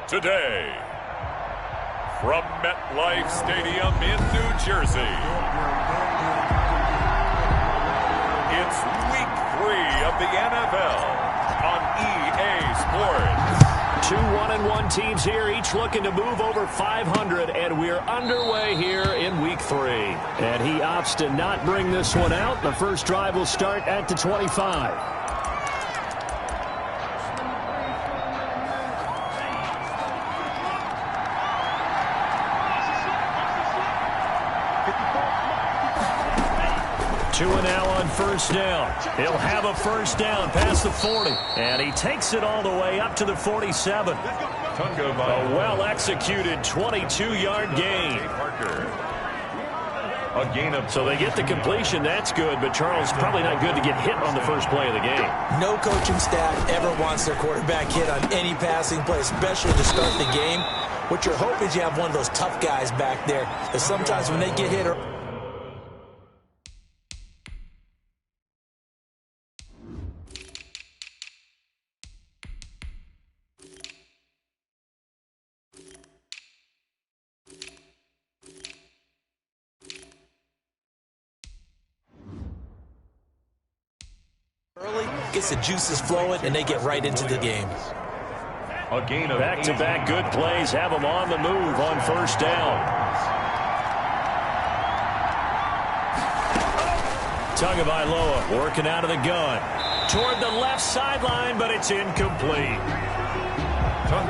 today. From MetLife Stadium in New Jersey, it's Week 3 of the NFL on EA Sports. 2 1-1 teams here, each looking to move over 500, and we're underway here in Week 3. And he opts to not bring this one out. The first drive will start at the 25. Two and now on first down. He'll have a first down past the 40. And he takes it all the way up to the 47. A well-executed 22-yard gain. So they get the completion. That's good. But, Charles, probably not good to get hit on the first play of the game. No coaching staff ever wants their quarterback hit on any passing play, especially to start the game. What you're hoping is you have one of those tough guys back there. But sometimes when they get hit early, gets the juices flowing, and they get right into the game. Back-to-back good plays have them on the move on first down. Tagovailoa working out of the gun. Toward the left sideline, but it's incomplete.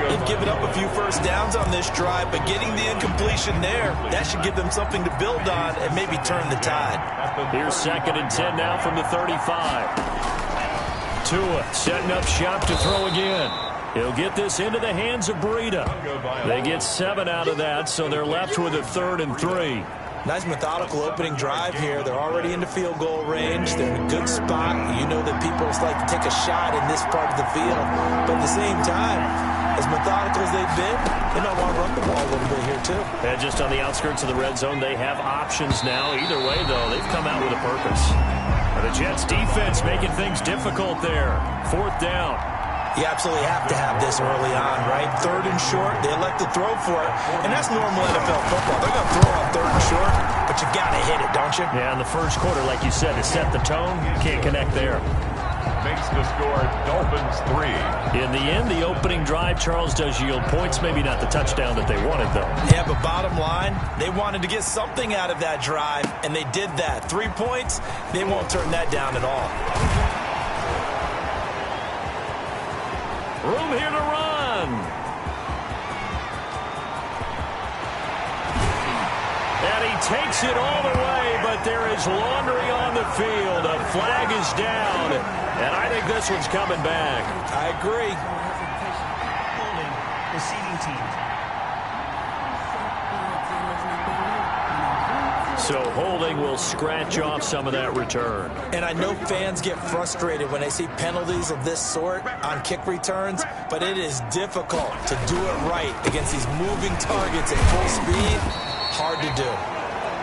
They've given up a few first downs on this drive, but getting the incompletion there, that should give them something to build on and maybe turn the tide. Here's 2nd and 10 now from the 35. Tua setting up shop to throw again. He'll get this into the hands of Breida. They get 7 out of that, so they're left with a 3rd and 3. Nice methodical opening drive here. They're already into field goal range. They're in a good spot. You know that people like to take a shot in this part of the field. But at the same time, as methodical as they've been, they might want to run the ball a little bit here too. And just on the outskirts of the red zone, they have options now. Either way, though, they've come out with a purpose. And the Jets defense making things difficult there. 4th down. You absolutely have to have this early on, right? 3rd and short, they elect to throw for it. And that's normal NFL football. They're going to throw on 3rd and short, but you got to hit it, don't you? Yeah, in the first quarter, like you said, to set the tone, can't connect there. Makes the score Dolphins 3. In the end, the opening drive, Charles, does yield points. Maybe not the touchdown that they wanted, though. Yeah, but bottom line, they wanted to get something out of that drive, and they did that. 3 points, they won't turn that down at all. Room here to run. And he takes it all the way, but there is laundry on the field. A flag is down, and I think this one's coming back. I agree. Holding receiving team. So holding will scratch off some of that return. And I know fans get frustrated when they see penalties of this sort on kick returns, but it is difficult to do it right against these moving targets at full speed. Hard to do.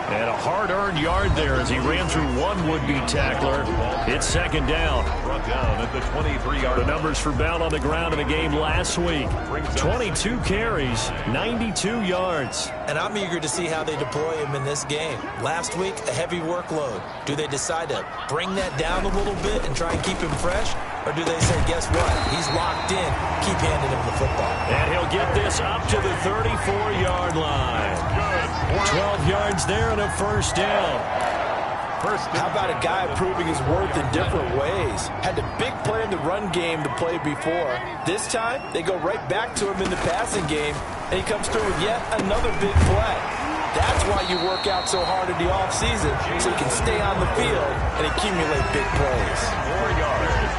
And a hard-earned yard there as he ran through one would-be tackler. It's 2nd down. Brought down at the 23-yard. The numbers for Bell on the ground in the game last week. 22 carries, 92 yards. And I'm eager to see how they deploy him in this game. Last week, a heavy workload. Do they decide to bring that down a little bit and try and keep him fresh? Or do they say, guess what? He's locked in. Keep handing him the football. And he'll get this up to the 34-yard line. 12 yards there and a first down. How about a guy proving his worth in different ways? Had a big play in the run game to play before. This time, they go right back to him in the passing game, and he comes through with yet another big play. That's why you work out so hard in the offseason, so you can stay on the field and accumulate big plays. 4 yards.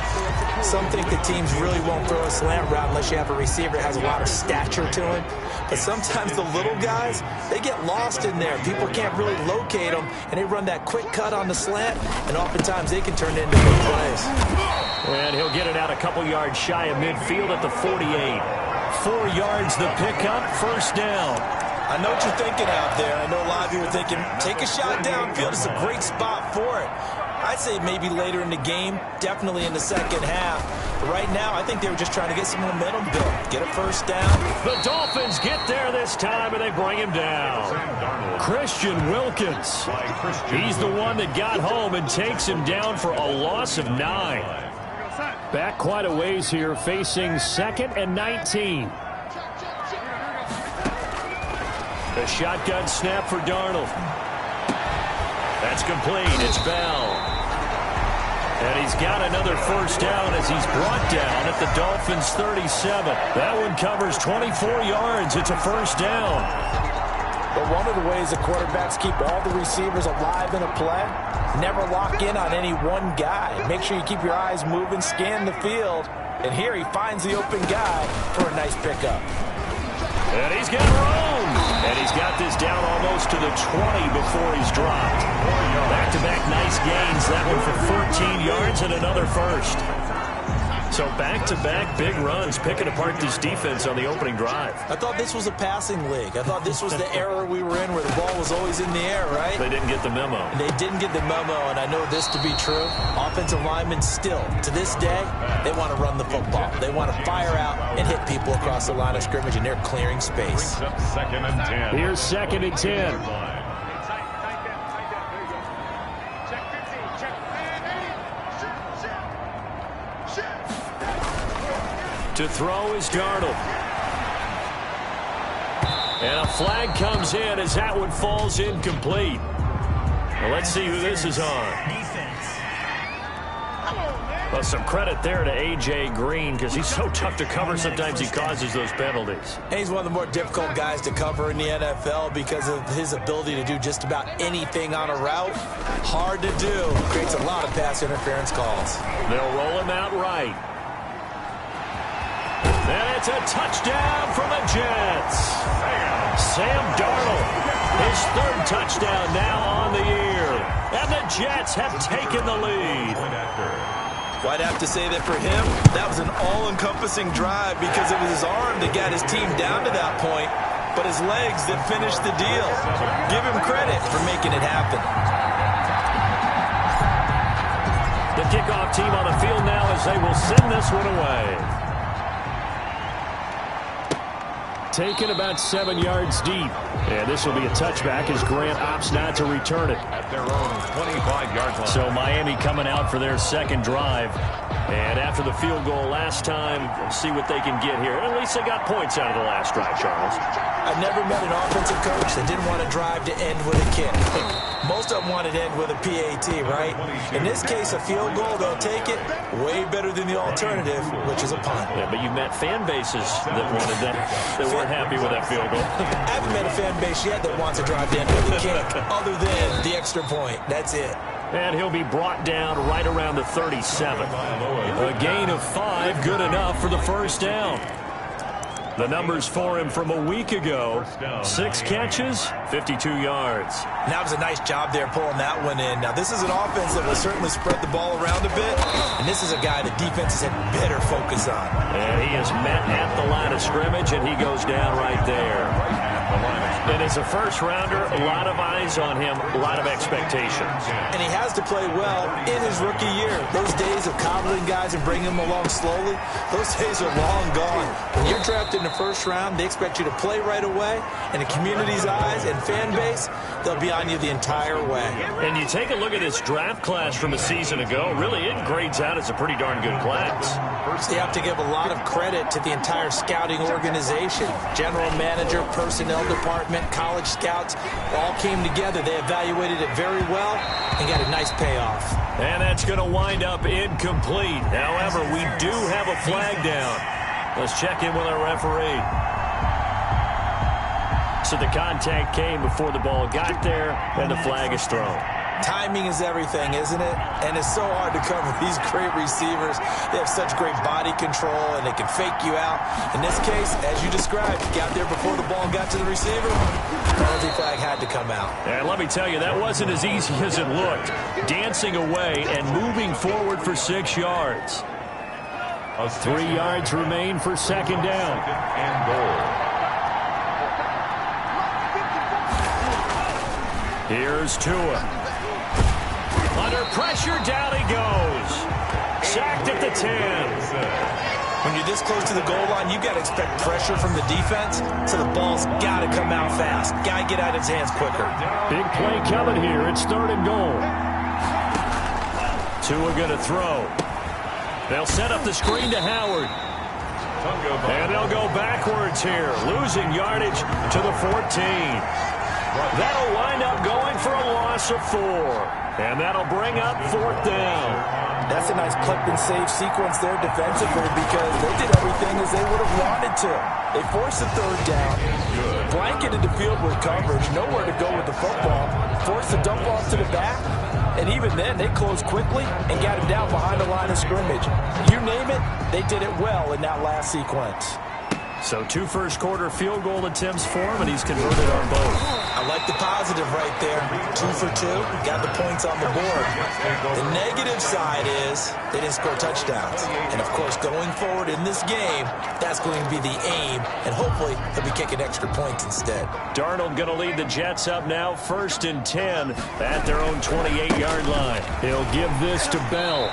Some think the teams really won't throw a slant route unless you have a receiver that has a lot of stature to him. But sometimes the little guys, they get lost in there. People can't really locate them, and they run that quick cut on the slant, and oftentimes they can turn it into big plays. And he'll get it out a couple yards shy of midfield at the 48. 4 yards the pickup, first down. I know what you're thinking out there. I know a lot of you are thinking, take a shot downfield. It's a great spot for it. I'd say maybe later in the game, definitely in the second half. But right now, I think they were just trying to get some momentum built, get a first down. The Dolphins get there this time, and they bring him down. Christian Wilkins. He's the one that got home and takes him down for a loss of 9. Back quite a ways here, facing 2nd and 19. The shotgun snap for Darnold. That's complete. It's Bell. And he's got another first down as he's brought down at the Dolphins' 37. That one covers 24 yards. It's a first down. But one of the ways the quarterbacks keep all the receivers alive in a play, never lock in on any one guy. Make sure you keep your eyes moving, scan the field. And here he finds the open guy for a nice pickup. And he's got room. And he's got this down almost to the 20 before he's dropped. Back-to-back nice gains. That one for 14 yards and another first. So back-to-back big runs, picking apart this defense on the opening drive. I thought this was a passing league. I thought this was the era we were in where the ball was always in the air, right? They didn't get the memo. They didn't get the memo, and I know this to be true. Offensive linemen still, to this day, they want to run the football. They want to fire out and hit people across the line of scrimmage, and they're clearing space. Second and 10. Here's 2nd and 10. To throw is Darnold. And a flag comes in as that one falls incomplete. Well, let's see who this is on. Well, some credit there to A.J. Green because he's so tough to cover. Sometimes he causes those penalties. And he's one of the more difficult guys to cover in the NFL because of his ability to do just about anything on a route. Hard to do. Creates a lot of pass interference calls. They'll roll him out right. And it's a touchdown for the Jets. Sam Darnold, his 3rd touchdown now on the year. And the Jets have taken the lead. Well, I'd have to say that for him, that was an all-encompassing drive because it was his arm that got his team down to that point, but his legs that finished the deal. Give him credit for making it happen. The kickoff team on the field now as they will send this one away. Taken about 7 yards deep. And this will be a touchback as Grant opts not to return it. At their own 25-yard line. So Miami coming out for their second drive. And after the field goal last time, we'll see what they can get here. At least they got points out of the last drive, Charles. I've never met an offensive coach that didn't want to drive to end with a kick. Most of them wanted to end with a PAT, right? In this case, a field goal, they'll take it. Way better than the alternative, which is a punt. Yeah, but you've met fan bases that wanted that weren't happy with that field goal. I haven't met a fan base yet that wants to drive to end with a kick, other than the extra point. That's it. And he'll be brought down right around the 37. A gain of 5, good enough for the first down. The numbers for him from a week ago, 6 catches, 52 yards. That was a nice job there pulling that one in. Now, this is an offense that will certainly spread the ball around a bit, and this is a guy the defense has had better focus on. And he is met at the line of scrimmage, and he goes down right there. And as a first-rounder, a lot of eyes on him, a lot of expectations. And he has to play well in his rookie year. Those days of coddling guys and bringing them along slowly, those days are long gone. When you're drafted in the first round, they expect you to play right away. And the community's eyes and fan base, they'll be on you the entire way. And you take a look at this draft class from a season ago, really it grades out as a pretty darn good class. First, you have to give a lot of credit to the entire scouting organization. General manager, personnel department, college scouts, all came together. They evaluated it very well and got a nice payoff. And that's going to wind up incomplete. However, we do have a flag down. Let's check in with our referee. So the contact came before the ball got there, and the flag is thrown. Timing is everything, isn't it? And it's so hard to cover these great receivers. They have such great body control, and they can fake you out. In this case, as you described, got there before the ball got to the receiver. Penalty flag had to come out. And let me tell you, that wasn't as easy as it looked. Dancing away and moving forward for 6 yards. 3 yards remain for second down. And goal. Here's Tua. Under Under pressure, down he goes. Sacked at the 10. When you're this close to the goal line, you got to expect pressure from the defense, so the ball's got to come out fast. Got to get out of his hands quicker. Big play coming here. It's 3rd and goal. Tua going to throw. They'll set up the screen to Howard. And they'll go backwards here, losing yardage to the 14. That'll wind up going for a loss of 4. And that'll bring up 4th down. That's a nice clip and save sequence there defensively because they did everything as they would have wanted to. They forced the 3rd down, blanketed the field with coverage, nowhere to go with the football, forced the dump off to the back, and even then they closed quickly and got him down behind the line of scrimmage. You name it, they did it well in that last sequence. So 2 first-quarter field goal attempts for him, and he's converted on both. I like the positive right there. 2 for 2, got the points on the board. The negative side is they didn't score touchdowns. And, of course, going forward in this game, that's going to be the aim, and hopefully he'll be kicking extra points instead. Darnold going to lead the Jets up now, 1st and 10 at their own 28-yard line. He'll give this to Bell.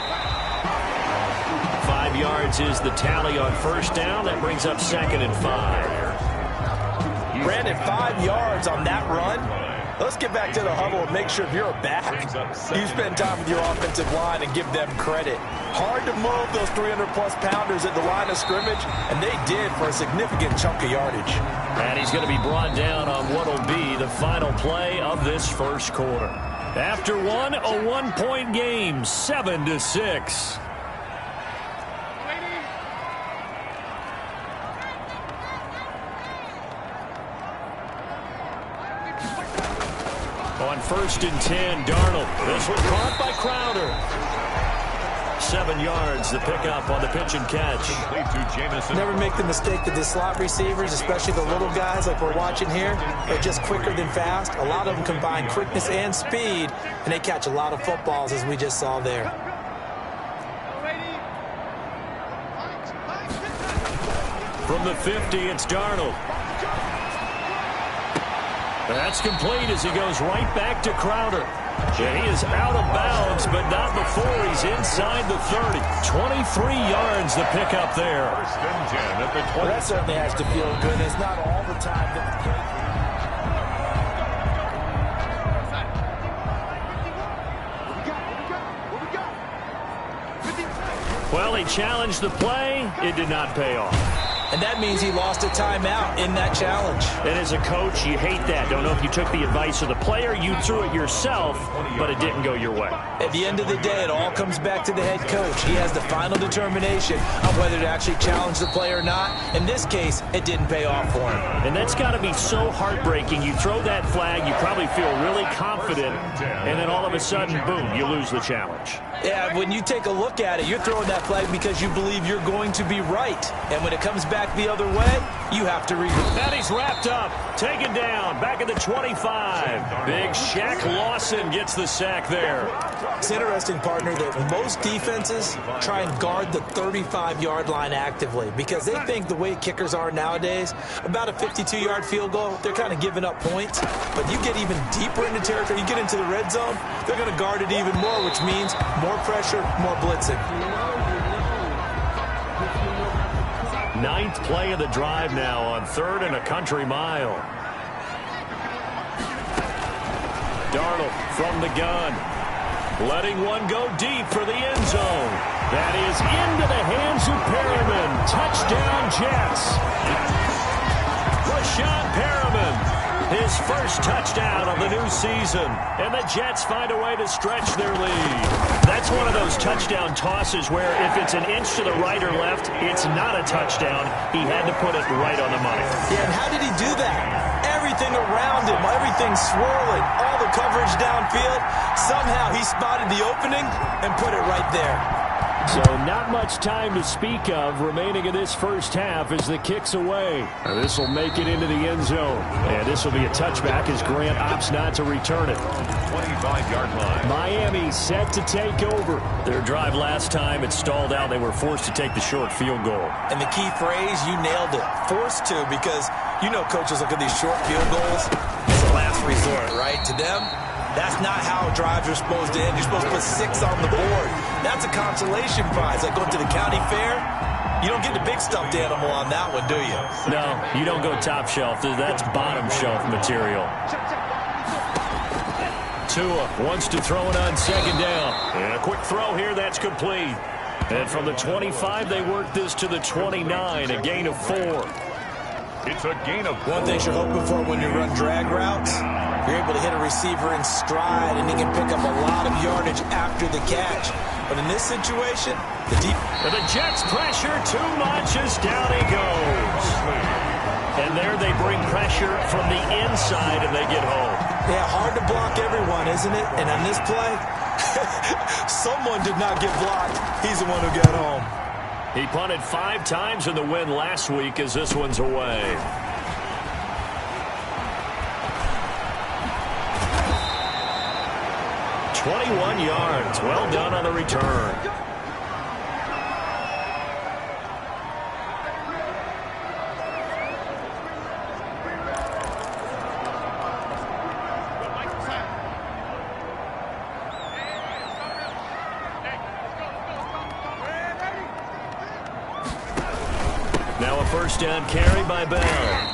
5 yards is the tally on 1st down. That brings up 2nd and 5. Brandon, 5 yards on that run. Let's get back to the huddle and make sure if you're a back, you spend time with your offensive line and give them credit. Hard to move those 300-plus pounders at the line of scrimmage, and they did for a significant chunk of yardage. And he's going to be brought down on what will be the final play of this first quarter. After one, a 1-point game, 7-6. On 1st and 10, Darnold. This one caught by Crowder. 7 yards, the pickup on the pitch and catch. Never make the mistake that the slot receivers, especially the little guys like we're watching here, are just quicker than fast. A lot of them combine quickness and speed, and they catch a lot of footballs, as we just saw there. From the 50, it's Darnold. That's complete as he goes right back to Crowder. Yeah, he is out of bounds, but not before he's inside the 30. 23 yards the pickup there. 1st and 10 at the 20. Well, that certainly has to feel good. It's not all the time that Well, he challenged the play. It did not pay off. And that means he lost a timeout in that challenge. And as a coach, you hate that. Don't know if you took the advice of the player, you threw it yourself, but it didn't go your way. At the end of the day, it all comes back to the head coach. He has the final determination on whether to actually challenge the play or not. In this case, it didn't pay off for him. And that's got to be so heartbreaking. You throw that flag, you probably feel really confident, and then all of a sudden, boom, you lose the challenge. Yeah, when you take a look at it, you're throwing that flag because you believe you're going to be right. And when it comes back the other way, you have to regroup. And he's wrapped up, taken down, back at the 25. Big Shaq Lawson gets the sack there. It's interesting, partner, that most defenses try and guard the 35-yard line actively because they think the way kickers are nowadays, about a 52-yard field goal, they're kind of giving up points. But you get even deeper into territory, you get into the red zone, they're going to guard it even more, which means more pressure, more blitzing. 9th play of the drive now on 3rd and a country mile. Darnold from the gun. Letting one go deep for the end zone. That is into the hands of Perriman. Touchdown, Jets. Rashawn Perriman, his first touchdown of the new season. And the Jets find a way to stretch their lead. That's one of those touchdown tosses where if it's an inch to the right or left, it's not a touchdown. He had to put it right on the money. Yeah, and how did he do that? Everything around him, everything swirling, all the coverage downfield. Somehow he spotted the opening and put it right there. So not much time to speak of remaining in this first half as the kick's away. This will make it into the end zone. And this will be a touchback as Grant opts not to return it. 25-yard line. Miami set to take over. Their drive last time, it stalled out. They were forced to take the short field goal. And the key phrase, you nailed it. Forced to, because you know coaches look at these short field goals as a last resort, right? To them, That's not how drives are supposed to end. You're supposed to put 6 on the board. That's a consolation prize. Like going to the county fair, you don't get the big stuffed animal on that one, do you? No, you don't go top shelf. That's bottom shelf material. Tua wants to throw it on second down. And a quick throw here, that's complete. And from the 25, they work this to the 29, a gain of 4. It's a gain of 4. One thing you're hoping for when you run drag routes, you're able to hit a receiver in stride, and he can pick up a lot of yardage after the catch. But in this situation, the Jets pressure too much as down he goes. And there they bring pressure from the inside, and they get home. Yeah, hard to block everyone, isn't it? And on this play, someone did not get blocked. He's the one who got home. He punted 5 times in the win last week as this one's away. "21 yards. Well done on the return." Now a first down carry by Bell.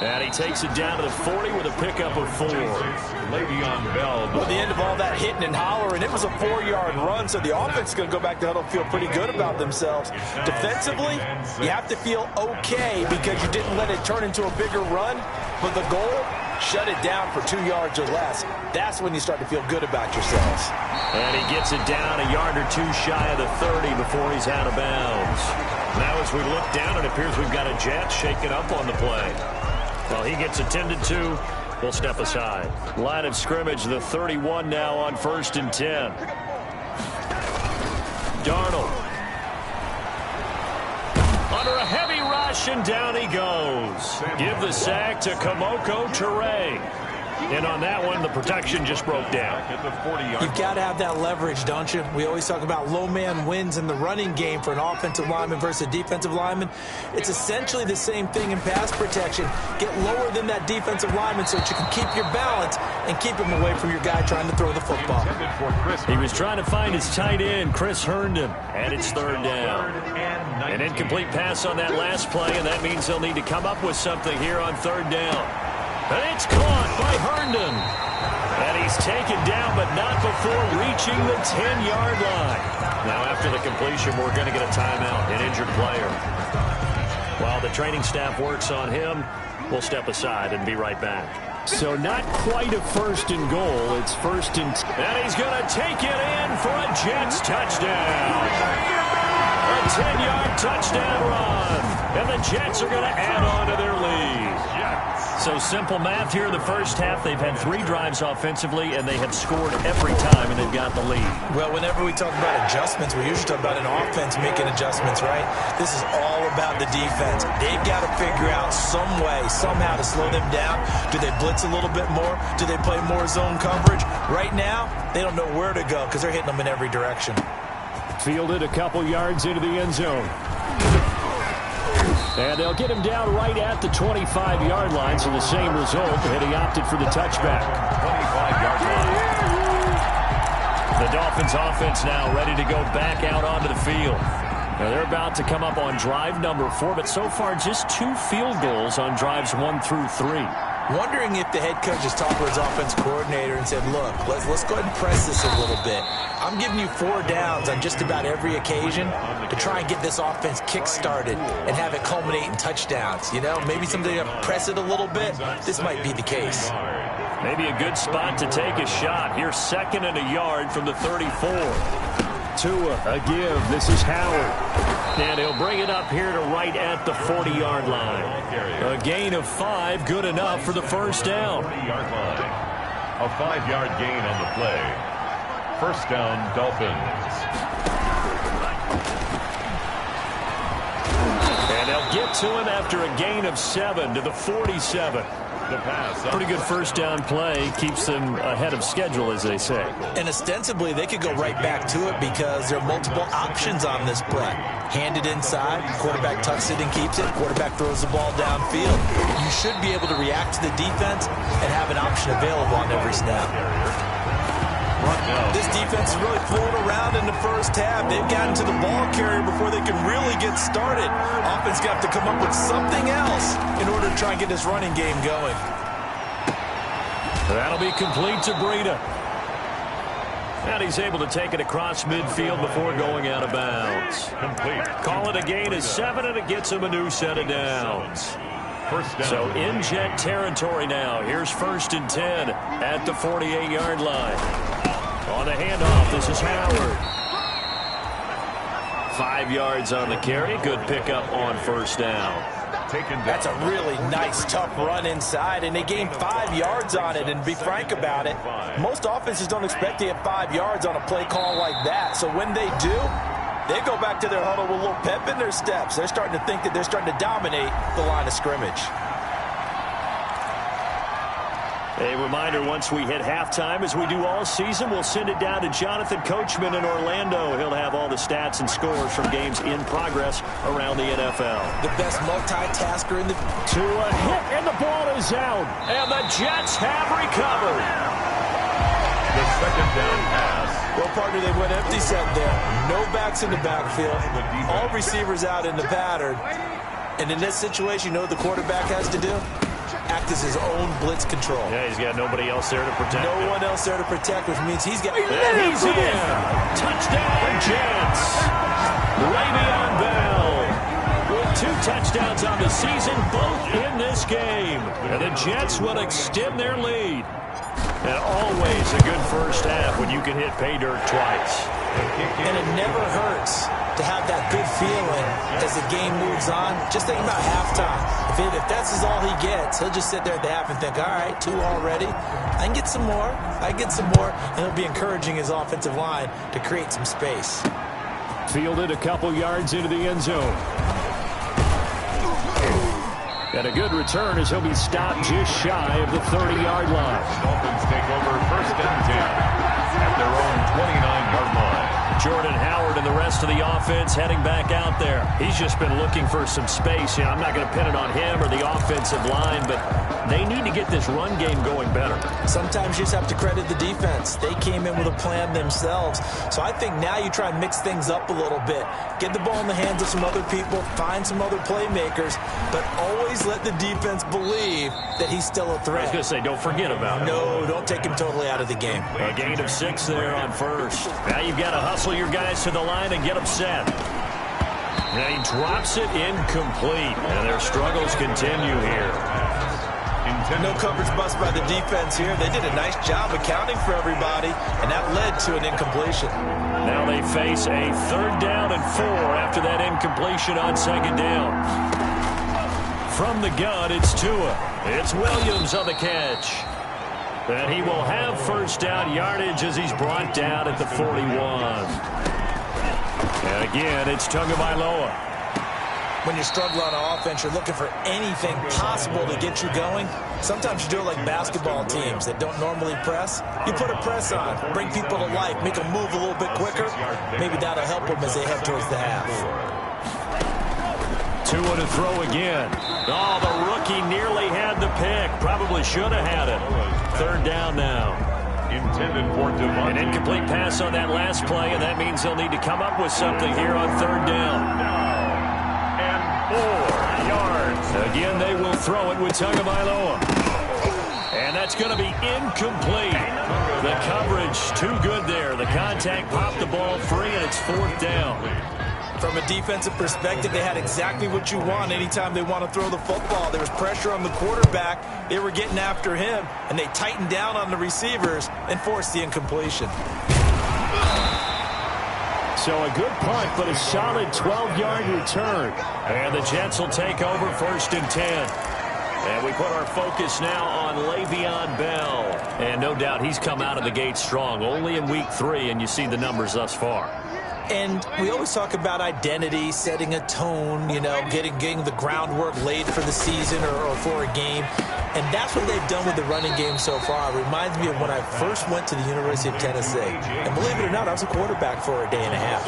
And he takes it down to the 40 with a pickup of 4. Le'Veon Bell. At the end of all that hitting and hollering, it was a 4-yard run, so the offense is going to go back to huddle and feel pretty good about themselves. Defensively, you have to feel okay because you didn't let it turn into a bigger run, but the goal, shut it down for 2 yards or less. That's when you start to feel good about yourselves. And he gets it down a yard or 2 shy of the 30 before he's out of bounds. Now as we look down, it appears we've got a Jet shaking up on the play. Well, he gets attended to. We'll step aside. Line of scrimmage, the 31 now on 1st and 10. Darnold. Under a heavy rush, and down he goes. Give the sack to Kamoko Toure. And on that one, the protection just broke down. You've got to have that leverage, don't you? We always talk about low man wins in the running game for an offensive lineman versus a defensive lineman. It's essentially the same thing in pass protection. Get lower than that defensive lineman so that you can keep your balance and keep him away from your guy trying to throw the football. He was trying to find his tight end, Chris Herndon, and it's 3rd down. An incomplete pass on that last play, and that means they'll need to come up with something here on 3rd down. And it's caught by Herndon. And he's taken down, but not before reaching the 10-yard line. Now, after the completion, we're going to get a timeout, an injured player. While the training staff works on him, we'll step aside and be right back. So not quite a 1st and goal. It's 1st and 10. And he's going to take it in for a Jets touchdown. A 10-yard touchdown run. And the Jets are going to add on to their lead. So simple math here in the first half. They've had 3 drives offensively, and they have scored every time, and they've got the lead. Well, whenever we talk about adjustments, we usually talk about an offense making adjustments, right? This is all about the defense. They've got to figure out some way, somehow to slow them down. Do they blitz a little bit more? Do they play more zone coverage? Right now, they don't know where to go because they're hitting them in every direction. Fielded a couple yards into the end zone. And they'll get him down right at the 25-yard line, so the same result, and he opted for the touchback. 25-yard line. The Dolphins offense now ready to go back out onto the field. Now they're about to come up on drive number 4, but so far just 2 field goals on drives 1 through 3. Wondering if the head coach just talked to his offense coordinator and said, look, let's go ahead and press this a little bit. I'm giving you 4 downs on just about every occasion to try and get this offense kick-started and have it culminate in touchdowns. You know, maybe something to press it a little bit. This might be the case. Maybe a good spot to take a shot. Here's 2nd and a yard from the 34. Tua, a give. This is Howard. And he'll bring it up here to right at the 40-yard line. A gain of 5, good enough for the first down. 40-yard line. A 5-yard gain on the play. First down, Dolphins. And they'll get to him after a gain of 7 to the 47. The pass. Pretty good first down play. Keeps them ahead of schedule, as they say. And ostensibly, they could go right back to it because there are multiple options on this play. Hand it inside, quarterback tucks it and keeps it, quarterback throws the ball downfield. You should be able to react to the defense and have an option available on every snap. front now. This defense is really fooling around in the first half. They've gotten to the ball carrier before they can really get started. Offense got to come up with something else in order to try and get this running game going. That'll be complete to Breida. And he's able to take it across midfield before going out of bounds. Complete. Call it a gain of 7, and it gets him a new set of downs. First down. So in jet territory now. Here's 1st and 10 at the 48-yard line. On the handoff, this is Howard. 5 yards on the carry. Good pickup on 1st down. That's a really nice, tough run inside, and they gained 5 yards on it. And to be frank about it, most offenses don't expect to get 5 yards on a play call like that. So when they do, they go back to their huddle with a little pep in their steps. They're starting to think that they're starting to dominate the line of scrimmage. A reminder, once we hit halftime, as we do all season, we'll send it down to Jonathan Coachman in Orlando. He'll have all the stats and scores from games in progress around the NFL. The best multitasker in the... To a hit, and the ball is out. And the Jets have recovered. The 2nd down pass. Well, partner, they went empty set there. No backs in the backfield. All receivers out in the pattern. And in this situation, you know what the quarterback has to do? Act as his own blitz control. Yeah, he's got nobody else there to protect. No one else there to protect, which means he's got... And he's in. Touchdown, Jets. Le'Veon Bell with 2 touchdowns on the season, both in this game. And the Jets will extend their lead. And always a good first half when you can hit pay dirt twice. And it never hurts to have that good feeling as the game moves on. Just think about halftime. If that's all he gets, he'll just sit there at the half and think, all right, 2 already. I can get some more. I can get some more. And he'll be encouraging his offensive line to create some space. Fielded a couple yards into the end zone. And a good return as he'll be stopped just shy of the 30-yard line. Dolphins take over 1st and 10 at their own 29-yard line. Jordan Howard and the rest of the offense heading back out there. He's just been looking for some space. You know, I'm not going to pin it on him or the offensive line, but they need to get this run game going better. Sometimes you just have to credit the defense. They came in with a plan themselves. So I think now you try and mix things up a little bit. Get the ball in the hands of some other people, find some other playmakers, but always let the defense believe that he's still a threat. I was going to say, don't forget about him. No, don't take him totally out of the game. A gain of 6 there on 1st. Now you've got to hustle your guys to the line and get them set. Now he drops it incomplete, and their struggles continue here. No coverage bust by the defense here. They did a nice job accounting for everybody, and that led to an incompletion. Now they face a 3rd down and 4 after that incompletion on 2nd down. From the gun, it's Tua. It's Williams on the catch. And he will have 1st down yardage as he's brought down at the 41. And again, it's Tagovailoa. When you struggle on offense, you're looking for anything possible to get you going. Sometimes you do it like basketball teams that don't normally press. You put a press on, bring people to life, make them move a little bit quicker. Maybe that'll help them as they head towards the half. Tua to throw again. Oh, the rookie nearly had the pick. Probably should have had it. 3rd down now. Intended for Devontae. An incomplete pass on that last play, and that means they'll need to come up with something here on 3rd down. 4 yards. Again, they will throw it with Tagovailoa. And that's going to be incomplete. The coverage too good there. The contact popped the ball free, and it's 4th down. From a defensive perspective, they had exactly what you want anytime they want to throw the football. There was pressure on the quarterback. They were getting after him, and they tightened down on the receivers and forced the incompletion. So a good punt, but a solid 12-yard return. And the Jets will take over 1st and 10. And we put our focus now on Le'Veon Bell. And no doubt he's come out of the gate strong. Only in week 3, and you see the numbers thus far. And we always talk about identity, setting a tone, you know, getting the groundwork laid for the season or for a game. And that's what they've done with the running game so far. It reminds me of when I first went to the University of Tennessee. And believe it or not, I was a quarterback for a day and a half.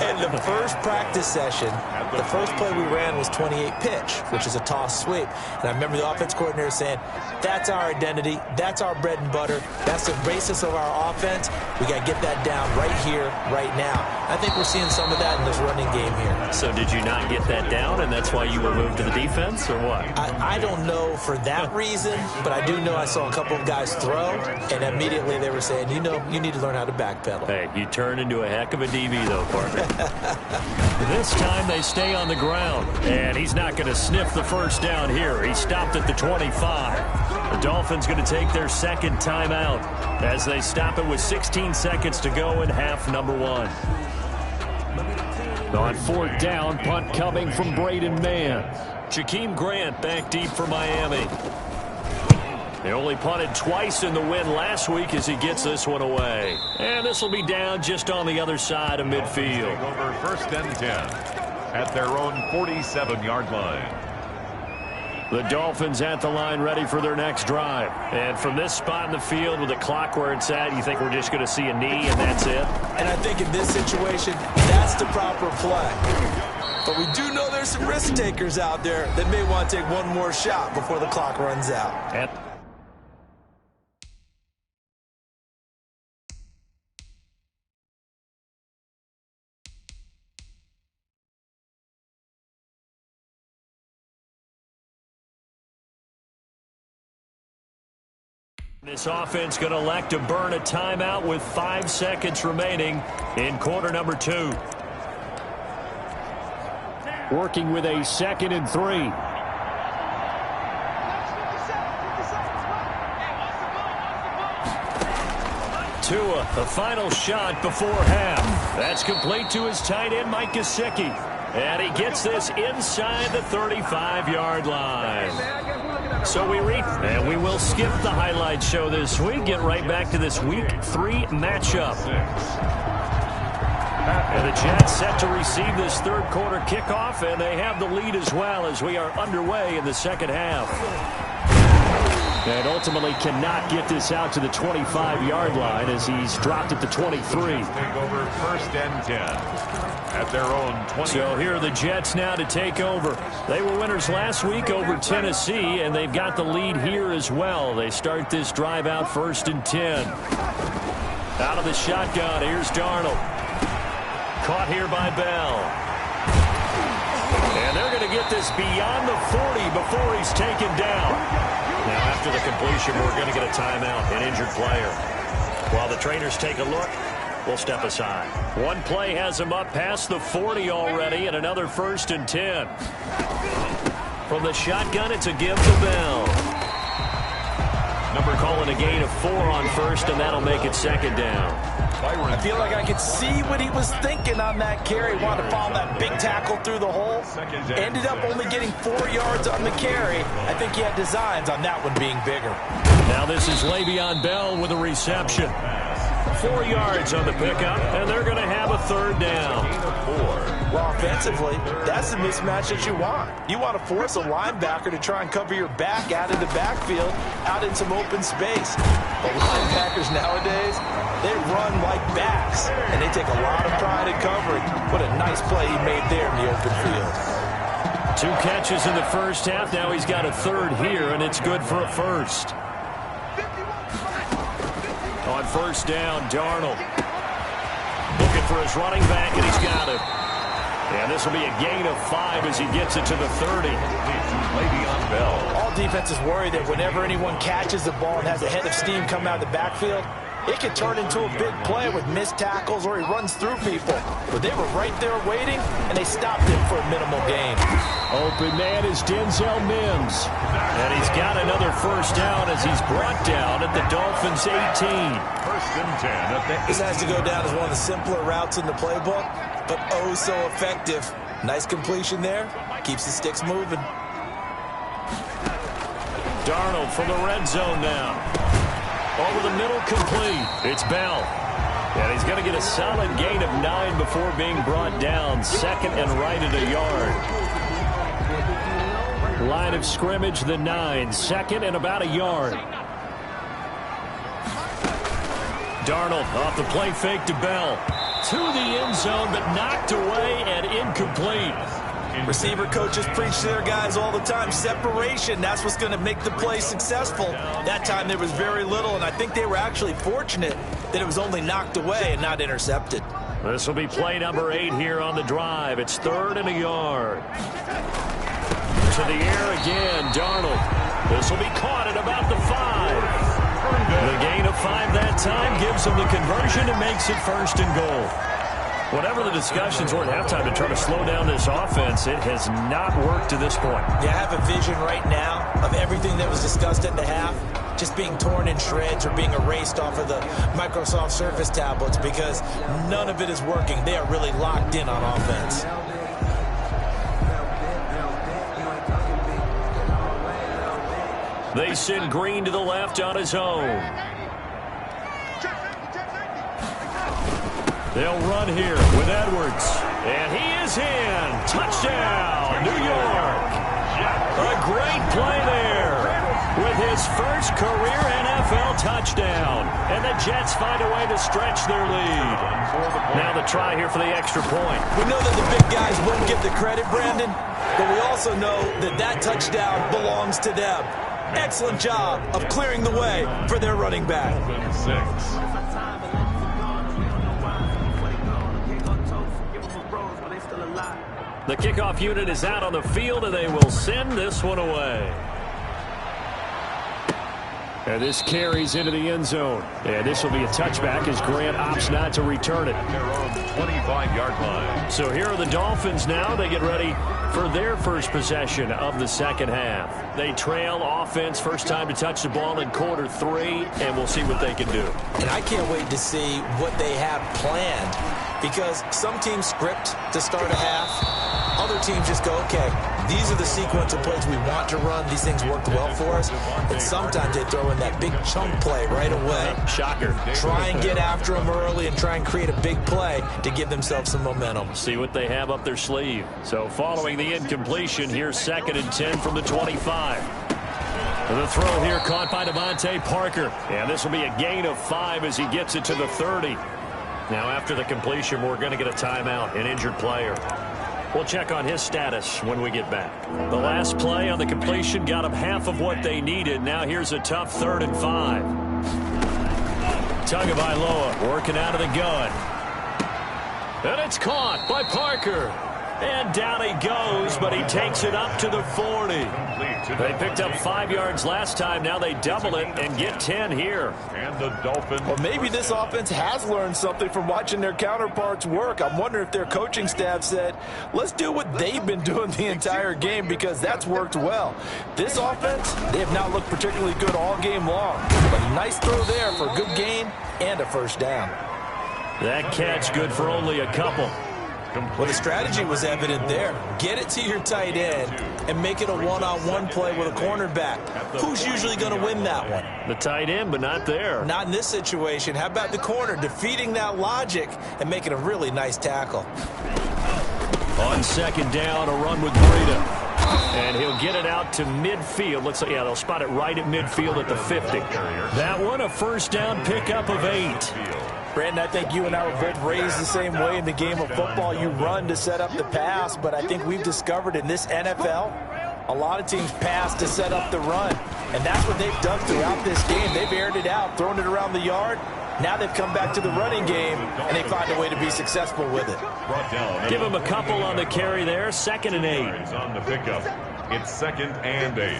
And the first practice session, the first play we ran was 28 pitch, which is a toss sweep. And I remember the offense coordinator saying, that's our identity, that's our bread and butter, that's the basis of our offense. We got to get that down right here, right now. I think we're seeing some of that in this running game here. So did you not get that down, and that's why you were moved to the defense, or what? I don't know for that reason, but I do know I saw a couple of guys throw, and immediately they were saying, you know, you need to learn how to backpedal. Hey, you turn into a heck of a DB, though, partner. This time they stay on the ground, and he's not going to sniff the first down here. He stopped at the 25. The Dolphins going to take their second timeout as they stop it with 16 seconds to go in half number one. On fourth down, punt coming from Braden Mann. Jakeem Grant back deep for Miami. They only punted twice in the win last week as he gets this one away. And this will be down just on the other side of midfield. Take over first and 10 at their own 47-yard line. The Dolphins at the line ready for their next drive. And from this spot in the field with the clock where it's at, you think we're just going to see a knee and that's it? And I think in this situation, that's the proper play. But we do know there's some risk takers out there that may want to take one more shot before the clock runs out. This offense going to elect to burn a timeout with 5 seconds remaining in quarter number 2. Working with a 2nd and 3. Tua, the final shot before half. That's complete to his tight end, Mike Gesicki. And he gets this inside the 35-yard line. So we will skip the highlight show this week. Get right back to this Week 3 matchup. And the Jets set to receive this third quarter kickoff, and they have the lead as well as we are underway in the second half. And ultimately cannot get this out to the 25-yard line as he's dropped at the 23. Take over first and 10 at their own 20. So here are the Jets now to take over. They were winners last week over Tennessee, and they've got the lead here as well. They start this drive out first and 10. Out of the shotgun, here's Darnold. Caught here by Bell. And they're going to get this beyond the 40 before he's taken down. Now, after the completion, we're going to get a timeout, an injured player. While the trainers take a look, we'll step aside. One play has him up past the 40 already, and another first and 10. From the shotgun, it's a give to Bell. Number calling a gain of 4 on first, and that'll make it second down. I feel like I could see what he was thinking on that carry. Wanted to follow that big tackle through the hole. Ended up only getting 4 yards on the carry. I think he had designs on that one being bigger. Now this is Le'Veon Bell with a reception. 4 yards on the pickup, and they're going to have a third down. Well, offensively, that's the mismatch that you want. You want to force a linebacker to try and cover your back out of the backfield, out in some open space. But linebackers nowadays, they run like backs, and they take a lot of pride in covering. What a nice play he made there in the open field. 2 catches in the first half. Now he's got a third here, and it's good for a first. On first down, Darnold looking for his running back, and he's got it. And this will be a gain of 5 as he gets it to the 30. Le'Veon Bell. All defenses worry that whenever anyone catches the ball and has a head of steam come out of the backfield, it can turn into a big play with missed tackles or he runs through people. But they were right there waiting, and they stopped him for a minimal gain. Open man is Denzel Mims. And he's got another first down as he's brought down at the Dolphins' 18. First and 10 at the 8. This has to go down as one of the simpler routes in the playbook, but oh so effective. Nice completion there. Keeps the sticks moving. Darnold from the red zone now. Over the middle, complete. It's Bell. And he's going to get a solid gain of 9 before being brought down. Second and right at a yard. Line of scrimmage, the 9. Second and about a yard. Darnold off the play fake to Bell. To the end zone, but knocked away and incomplete. Receiver coaches preach to their guys all the time. Separation, that's what's going to make the play successful. That time there was very little, and I think they were actually fortunate that it was only knocked away and not intercepted. This will be play number 8 here on the drive. It's 3rd and a yard. To the air again, Darnold. This will be caught at about the 5. The gain of 5 that time gives them the conversion and makes it 1st and goal. Whatever the discussions were at halftime to try to slow down this offense, it has not worked to this point. Yeah, I have a vision right now of everything that was discussed at the half just being torn in shreds or being erased off of the Microsoft Surface tablets because none of it is working. They are really locked in on offense. They send Green to the left on his own. They'll run here with Edwards. And he is in. Touchdown, New York. A great play there with his first career NFL touchdown. And the Jets find a way to stretch their lead. Now the try here for the extra point. We know that the big guys won't get the credit, Brandon, but we also know that that touchdown belongs to them. Excellent job of clearing the way for their running back. 6. The kickoff unit is out on the field, and they will send this one away. And this carries into the end zone. And this will be a touchback as Grant opts not to return it. They're on the 25-yard line. So here are the Dolphins now. They get ready for their first possession of the second half. They trail offense, first time to touch the ball in quarter 3, and we'll see what they can do. And I can't wait to see what they have planned because some teams script to start a half. Other teams just go, okay, these are the sequence of plays we want to run. These things worked well for us. And sometimes they throw in that big chunk play right away. Shocker. Try and get after them early and try and create a big play to give themselves some momentum. See what they have up their sleeve. So following the incompletion, here's 2nd and 10 from the 25. The throw here caught by Devontae Parker. And this will be a gain of 5 as he gets it to the 30. Now after the completion, we're going to get a timeout, an injured player. We'll check on his status when we get back. The last play on the completion got them half of what they needed. Now here's a tough 3rd and 5. Tagovailoa working out of the gun. And it's caught by Parker. And down he goes, but he takes it up to the 40. They picked up 5 yards last time. Now they double it and get 10 here. And the Dolphins. Well, maybe this offense has learned something from watching their counterparts work. I'm wondering if their coaching staff said, let's do what they've been doing the entire game because that's worked well. This offense, they have not looked particularly good all game long. But a nice throw there for a good gain and a first down. That catch good for only a couple. Well, the strategy was evident there. Get it to your tight end and make it a one-on-one play with a cornerback. Who's usually going to win that one? The tight end, but not there. Not in this situation. How about the corner defeating that logic and making a really nice tackle? On 2nd down, a run with Breida. And he'll get it out to midfield. Looks like, yeah, they'll spot it right at midfield at the 50. That one, a first down pickup of 8. Brandon, I think you and I were both raised the same way in the game of football. You run to set up the pass, but I think we've discovered in this NFL, a lot of teams pass to set up the run. And that's what they've done throughout this game. They've aired it out, thrown it around the yard. Now they've come back to the running game, and they find a way to be successful with it. Give him a couple on the carry there. 2nd and 8. On the pickup. It's 2nd and 8.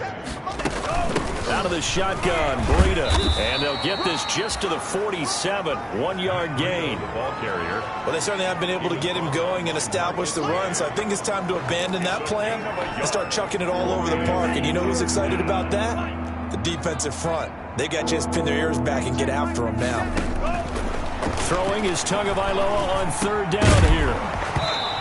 Out of the shotgun, Breida. And they'll get this just to the 47. 1-yard gain. Ball carrier. Well, they certainly have been able to get him going and establish the run, so I think it's time to abandon that plan and start chucking it all over the park. And you know who's excited about that? The defensive front. They got to just pin their ears back and get after him now. Throwing is Tagovailoa on 3rd down here.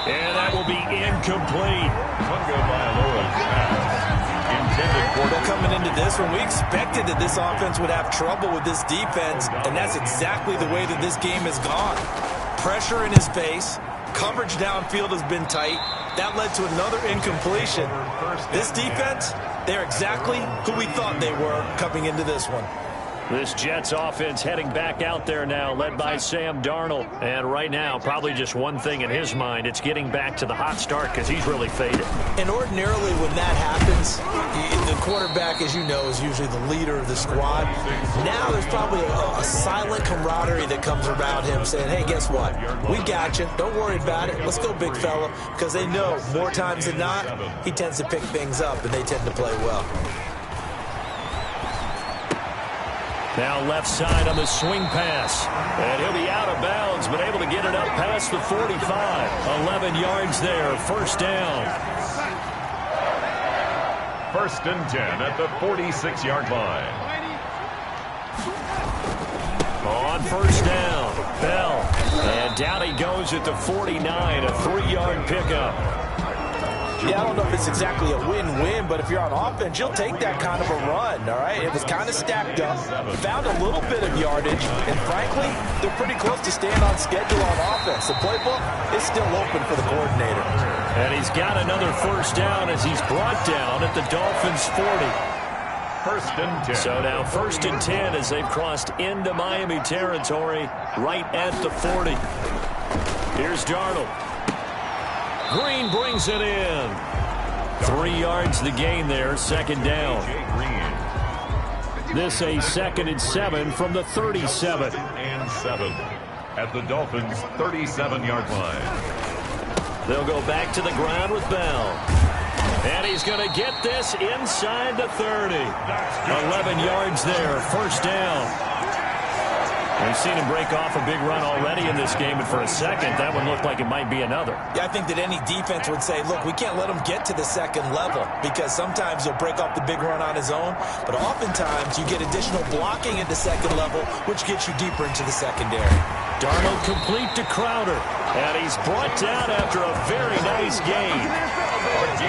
And that will be incomplete. Tagovailoa's pass intended for. Well, coming into this one, we expected that this offense would have trouble with this defense, and that's exactly the way that this game has gone. Pressure in his face. Coverage downfield has been tight. That led to another incompletion. This defense, they're exactly who we thought they were coming into this one. This Jets offense heading back out there now, led by Sam Darnold. And right now, probably just one thing in his mind. It's getting back to the hot start because he's really faded. And ordinarily when that happens, the quarterback, as you know, is usually the leader of the squad. Now there's probably a silent camaraderie that comes around him saying, hey, guess what? We got you. Don't worry about it. Let's go, big fella. Because they know more times than not, he tends to pick things up, and they tend to play well. Now left side on the swing pass. And he'll be out of bounds, but able to get it up past the 45. 11 yards there, first down. First and 10 at the 46-yard line. On first down, Bell. And down he goes at the 49, a 3-yard pickup. Yeah, I don't know if it's exactly a win-win, but if you're on offense, you'll take that kind of a run, all right? It was kind of stacked up, found a little bit of yardage, and frankly, they're pretty close to staying on schedule on offense. The playbook is still open for the coordinator. And he's got another first down as he's brought down at the Dolphins' 40. First and 10. So now first and 10 as they've crossed into Miami territory right at the 40. Here's Darnold. Green brings it in. 3 yards the gain there, second down. This a 2nd and 7 from the 37. 2nd and 7 at the Dolphins' 37-yard line. They'll go back to the ground with Bell. And he's going to get this inside the 30. 11 yards there, first down. We've seen him break off a big run already in this game, and for a second, that one looked like it might be another. Yeah, I think that any defense would say, look, we can't let him get to the second level because sometimes he'll break off the big run on his own, but oftentimes you get additional blocking at the second level, which gets you deeper into the secondary. Darnold complete to Crowder, and he's brought down after a very nice gain.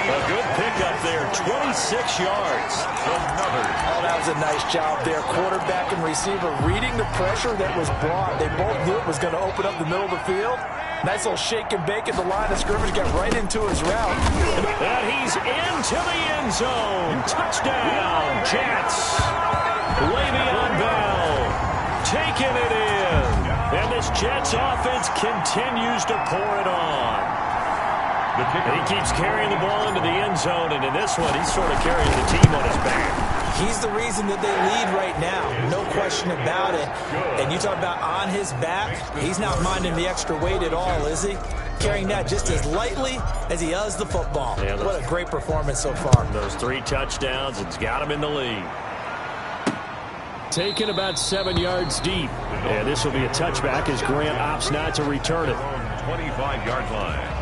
A good pickup there, 26 yards. Oh, that was a nice job there. Quarterback and receiver reading the pressure that was brought. They both knew it was going to open up the middle of the field. Nice little shake and bake at the line of scrimmage, got right into his route. And he's into the end zone. Touchdown, Jets. Le'Veon Bell taking it in. And this Jets offense continues to pour it on. He keeps carrying the ball into the end zone, and in this one, he's sort of carrying the team on his back. He's the reason that they lead right now, no question about it. And you talk about on his back, he's not minding the extra weight at all, is he? Carrying that just as lightly as he does the football. Yeah, what a great performance so far. Those 3 touchdowns, it's got him in the lead. Taken about 7 yards deep. And this will be a touchback as Grant opts not to return it. 25-yard line.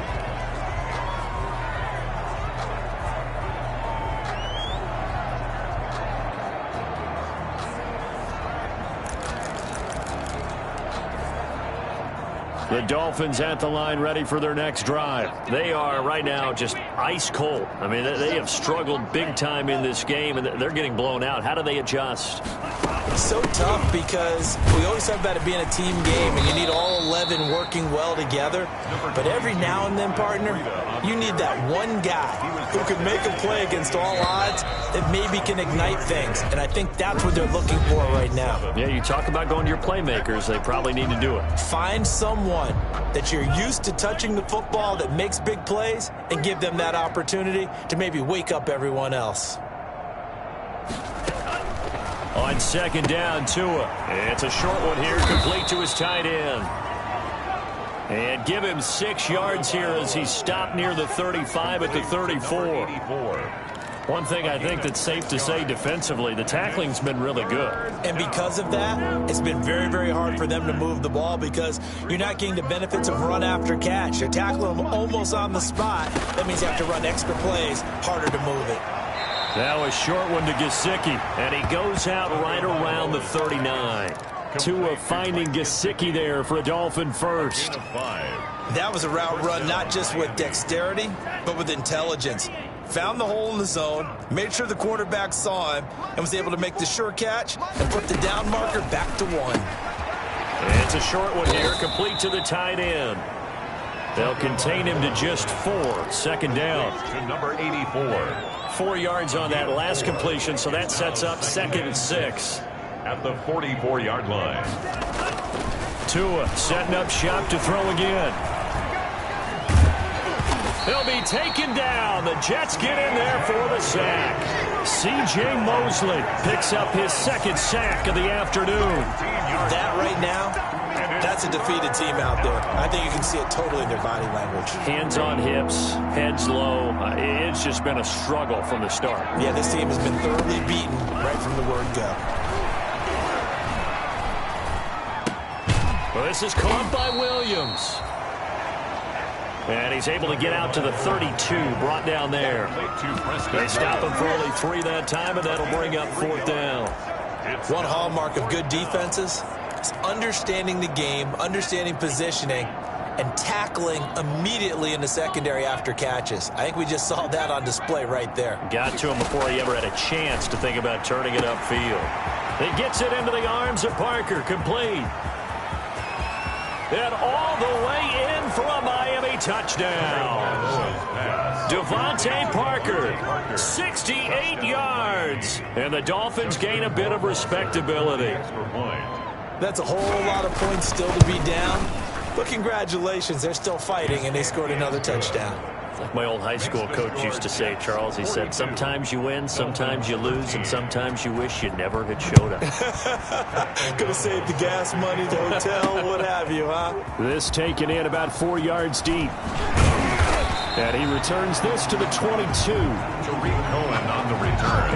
The Dolphins at the line ready for their next drive. They are right now just ice cold. I mean, they have struggled big time in this game, and they're getting blown out. How do they adjust? So tough because we always talk about it being a team game, and you need all 11 working well together. But every now and then, partner, you need that one guy who can make a play against all odds that maybe can ignite things. And I think that's what they're looking for right now. Yeah, you talk about going to your playmakers. They probably need to do it. Find someone that you're used to touching the football that makes big plays and give them that opportunity to maybe wake up everyone else. On second down, Tua. It's a short one here, complete to his tight end. And give him 6 yards here as he's stopped near the 35 at the 34. One thing I think that's safe to say defensively, the tackling's been really good. And because of that, it's been very, very hard for them to move the ball because you're not getting the benefits of run after catch. You're tackling them almost on the spot. That means you have to run extra plays, harder to move it. Now a short one to Gesicki, and he goes out right around the 39. Tua finding Gesicki there for a Dolphin first. That was a route run not just with dexterity, but with intelligence. found the hole in the zone, made sure the quarterback saw him, and was able to make the sure catch and put the down marker back to 1. It's a short one here, complete to the tight end. They'll contain him to just 4. Second down. To number 84. 4 yards on that last completion, so that sets up 2nd and 6. At the 44-yard line. Tua setting up shop to throw again. He'll be taken down. The Jets get in there for the sack. C.J. Mosley picks up his 2nd sack of the afternoon. That right now, that's a defeated team out there. I think you can see it totally in their body language. Hands on hips, heads low. It's just been a struggle from the start. Yeah, this team has been thoroughly beaten right from the word go. Well, this is caught by Williams. And he's able to get out to the 32, brought down there. They stop him for only 3 that time, and that'll bring up 4th down. One hallmark of good defenses is understanding the game, understanding positioning, and tackling immediately in the secondary after catches. I think we just saw that on display right there. Got to him before he ever had a chance to think about turning it upfield. He gets it into the arms of Parker, complete. And all the way in for a Miami touchdown. Devontae Parker, 68 yards. And the Dolphins gain a bit of respectability. That's a whole lot of points still to be down. But congratulations, they're still fighting, and they scored another touchdown. Like my old high school coach used to say, Charles, he said, sometimes you win, sometimes you lose, and sometimes you wish you never had showed up. Could have saved the gas money, the hotel, what have you, huh? This taken in about 4 yards deep. And he returns this to the 22. Tariq Cohen on the return.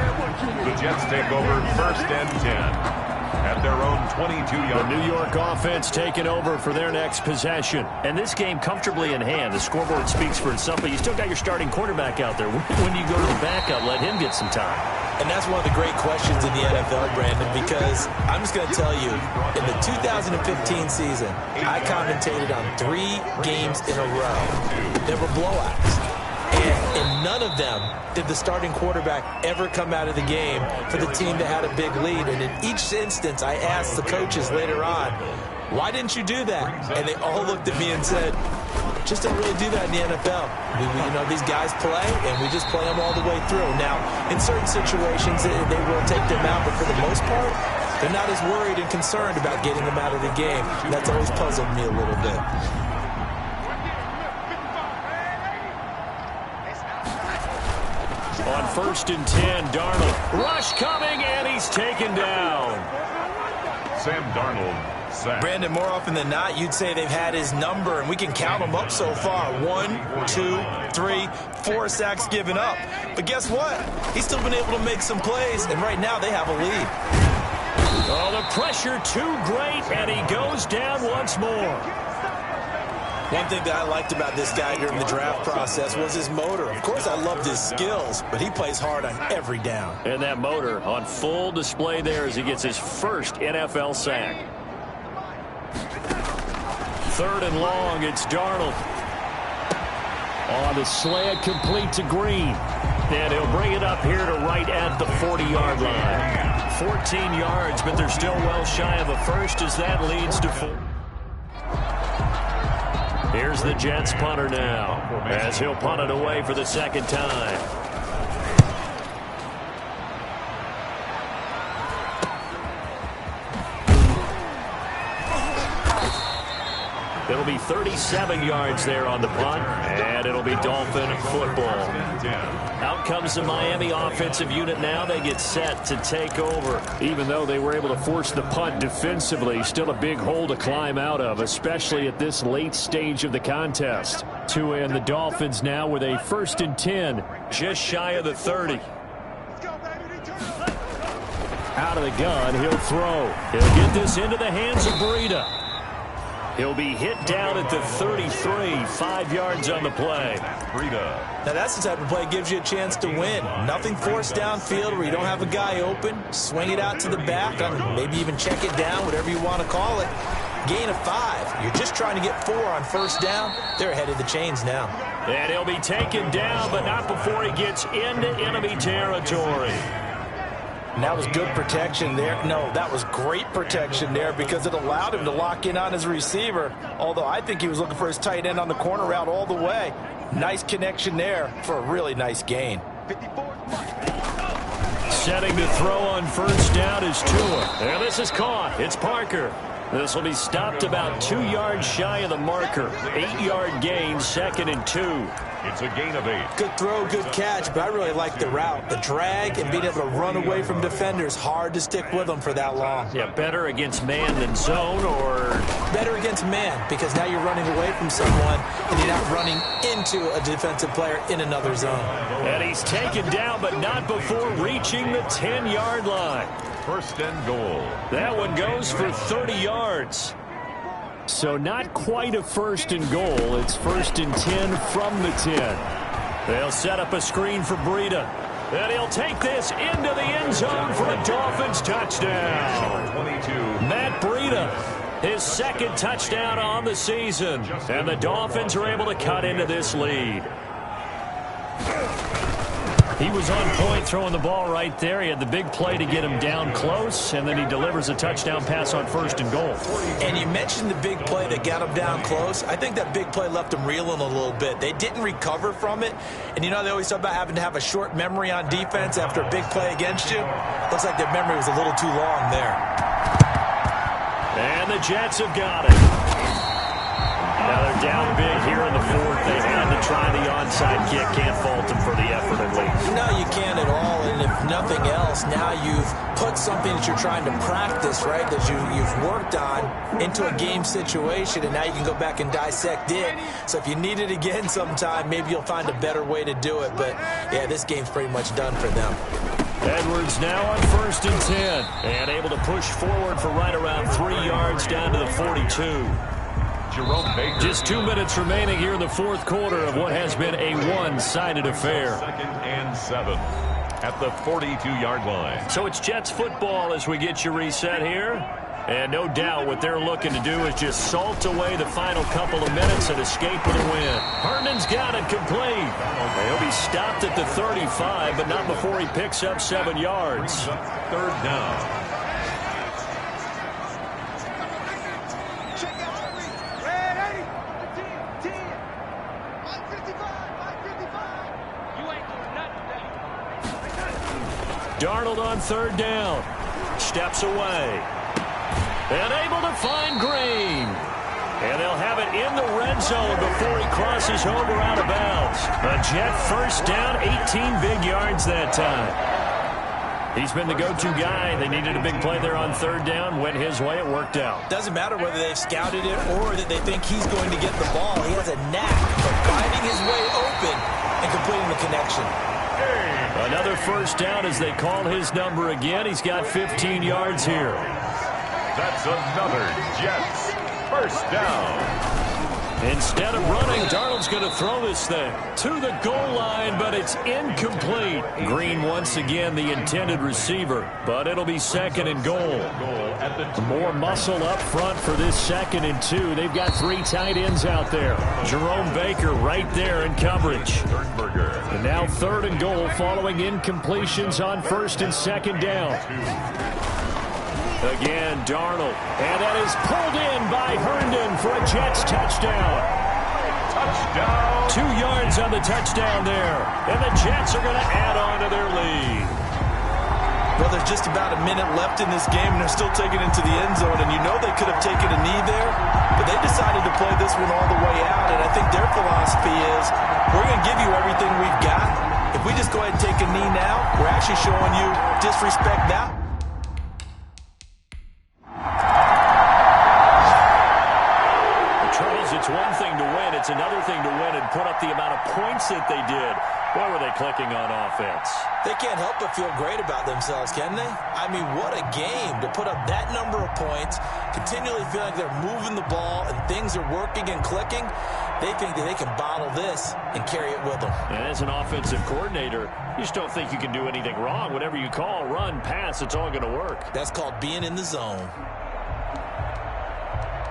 The Jets take over 1st and 10. At their own 22-yard. The New York offense taking over for their next possession. And this game comfortably in hand. The scoreboard speaks for itself, but you still got your starting quarterback out there. When you go to the backup, let him get some time. And that's one of the great questions in the NFL, Brandon, because I'm just going to tell you, in the 2015 season, I commentated on 3 games in a row. There were blowouts. And in none of them did the starting quarterback ever come out of the game for the team that had a big lead. And in each instance, I asked the coaches later on, why didn't you do that? And they all looked at me and said, just don't really do that in the NFL. You know, these guys play, and we just play them all the way through. Now, in certain situations, they will take them out, but for the most part, they're not as worried and concerned about getting them out of the game. And that's always puzzled me a little bit. On 1st and 10, Darnold. Rush coming, and he's taken down. Sam Darnold sacked. Brandon, more often than not, you'd say they've had his number, and we can count them up so far. 1, 2, 3, 4 sacks given up. But guess what? He's still been able to make some plays, and right now they have a lead. Oh, the pressure too great, and he goes down once more. One thing that I liked about this guy during the draft process was his motor. Of course, I loved his skills, but he plays hard on every down. And that motor on full display there as he gets his first NFL sack. 3rd and long, it's Darnold. On the slant, complete to Green. And he'll bring it up here to right at the 40-yard line. 14 yards, but they're still well shy of a first as that leads to 4. Here's the Jets punter now, as he'll punt it away for the 2nd time. It'll be 37 yards there on the punt, and it'll be Dolphin football. Out comes the Miami offensive unit now. They get set to take over. Even though they were able to force the punt defensively, still a big hole to climb out of, especially at this late stage of the contest. Tua and the Dolphins now with a 1st and 10, just shy of the 30. Out of the gun, he'll throw. He'll get this into the hands of Breida. He'll be hit down at the 33, 5 yards on the play. Now that's the type of play that gives you a chance to win. Nothing forced downfield where you don't have a guy open. Swing it out to the back, maybe even check it down, whatever you want to call it. gain of 5. You're just trying to get 4 on first down. They're ahead of the chains now. And he'll be taken down, but not before he gets into enemy territory. And that was good protection there. No, that was great protection there because it allowed him to lock in on his receiver. Although I think he was looking for his tight end on the corner route all the way. Nice connection there for a really nice gain. Setting to throw on first down is Tua. And this is caught. It's Parker. This will be stopped about 2 yards shy of the marker. 8-yard gain, 2nd and 2. It's a gain of 8. Good throw, good catch, but I really like the route. The drag and being able to run away from defenders. Hard to stick with them for that long. Yeah, better against man than zone, or? Better against man, because now you're running away from someone and you're not running into a defensive player in another zone. And he's taken down, but not before reaching the 10-yard line. First and goal. That one goes for 30 yards. So not quite a first and goal. It's 1st and 10 from the 10. They'll set up a screen for Breida. And he'll take this into the end zone for a Dolphins touchdown. 22. Matt Breida, his 2nd touchdown on the season. And the Dolphins are able to cut into this lead. He was on point throwing the ball right there. He had the big play to get him down close, and then he delivers a touchdown pass on 1st and goal. And you mentioned the big play that got him down close. I think that big play left him reeling a little bit. They didn't recover from it. And you know, they always talk about having to have a short memory on defense after a big play against you. Looks like their memory was a little too long there. And the Jets have got it. Now they're down big here in the 4th. They had to try the onside kick. Can't fault them for the effort at least. No, you can't at all. And if nothing else, now you've put something that you're trying to practice, right, that you've worked on into a game situation, and now you can go back and dissect it. So if you need it again sometime, maybe you'll find a better way to do it. But, yeah, this game's pretty much done for them. Edwards now on 1st and 10. And able to push forward for right around 3 yards down to the 42. Jerome Baker. Just 2 minutes remaining here in the 4th quarter of what has been a one-sided affair. 2nd and 7 at the 42-yard line. So it's Jets football as we get you reset here. And no doubt what they're looking to do is just salt away the final couple of minutes and escape with a win. Herndon's got it complete. He'll be stopped at the 35, but not before he picks up 7 yards. 3rd down. Darnold on 3rd down. Steps away. And able to find Green. And they'll have it in the red zone before he crosses over out of bounds. A Jet first down, 18 big yards that time. He's been the go-to guy. They needed a big play there on 3rd down. Went his way. It worked out. Doesn't matter whether they've scouted it or that they think he's going to get the ball. He has a knack for finding his way open and completing the connection. Another first down as they call his number again. He's got 15 yards here. That's another Jets first down. Instead of running, Darnold's going to throw this thing to the goal line, but it's incomplete. Green once again the intended receiver, but it'll be 2nd and goal. More muscle up front for this 2nd and 2. They've got 3 tight ends out there. Jerome Baker right there in coverage. And now 3rd and goal following incompletions on 1st and 2nd down. Again, Darnold. And that is pulled in by Herndon for a Jets touchdown. Touchdown. 2 yards on the touchdown there. And the Jets are going to add on to their lead. Well, there's just about a minute left in this game, and they're still taking it into the end zone. And you know they could have taken a knee there, but they decided to play this one all the way out. And I think their philosophy is, we're going to give you everything we've got. If we just go ahead and take a knee now, we're actually showing you disrespect now. It's one thing to win. It's another thing to win and put up the amount of points that they did. Where were they clicking on offense? They can't help but feel great about themselves, can they? I mean, what a game to put up that number of points, continually feeling like they're moving the ball and things are working and clicking. They think that they can bottle this and carry it with them. And as an offensive coordinator, you just don't think you can do anything wrong. Whatever you call, run, pass, it's all going to work. That's called being in the zone.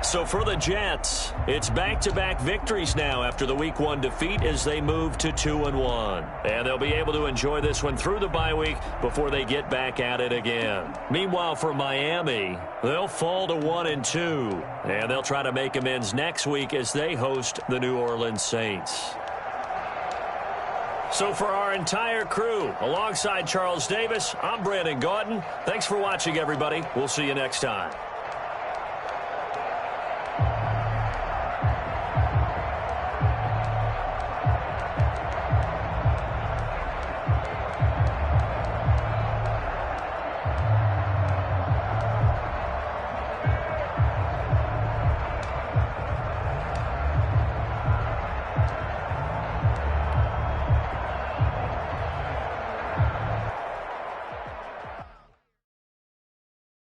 So for the Jets, it's back-to-back victories now after the Week 1 defeat as they move to 2-1. And they'll be able to enjoy this one through the bye week before they get back at it again. Meanwhile, for Miami, they'll fall to 1-2. And they'll try to make amends next week as they host the New Orleans Saints. So for our entire crew, alongside Charles Davis, I'm Brandon Gaudin. Thanks for watching, everybody. We'll see you next time.